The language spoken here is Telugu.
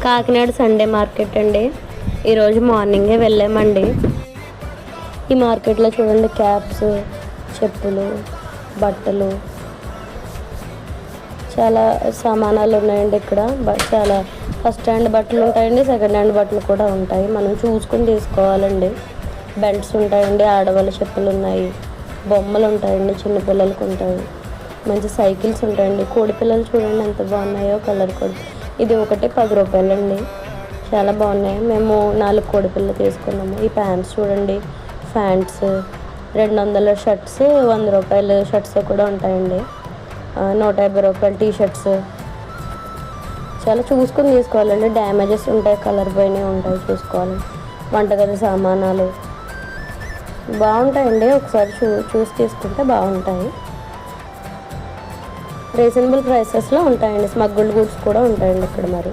కాకినాడ సండే మార్కెట్ అండి. ఈరోజు మార్నింగే వెళ్ళామండి. ఈ మార్కెట్లో చూడండి, క్యాప్స్, చెప్పులు, బట్టలు, చాలా సామానాలు ఉన్నాయండి. ఇక్కడ చాలా ఫస్ట్ హ్యాండ్ బట్టలు ఉంటాయండి, సెకండ్ హ్యాండ్ బట్టలు కూడా ఉంటాయి. మనం చూసుకుని తీసుకోవాలండి. బెల్ట్స్ ఉంటాయండి, ఆడవాళ్ళ చెప్పులు ఉన్నాయి, బొమ్మలు ఉంటాయండి, చిన్నపిల్లలకు ఉంటాయి, మంచి సైకిల్స్ ఉంటాయండి. కోడి పిల్లలు చూడండి ఎంత బాగున్నాయో, కలర్ కోడి. ఇది ఒకటి 10 రూపాయలండి, చాలా బాగున్నాయి. మేము 4 కోడి పిల్లలు తీసుకున్నాము. ఈ ప్యాంట్స్ చూడండి, ప్యాంట్స్ 200 షర్ట్స్, 100 రూపాయలు షర్ట్స్ కూడా ఉంటాయండి. 150 రూపాయలు టీ షర్ట్స్. చాలా చూసుకొని తీసుకోవాలండి, డ్యామేజెస్ ఉంటాయి, కలర్ పోయినవి ఉంటాయి, చూసుకోవాలి. వంటగది సామానాలు బాగుంటాయండి, ఒకసారి చూసి తీసుకుంటే బాగుంటాయి. రీజనబుల్ ప్రైసెస్లో ఉంటాయండి. స్మగ్గుల్డ్ గూడ్స్ కూడా ఉంటాయండి ఇక్కడ. మరి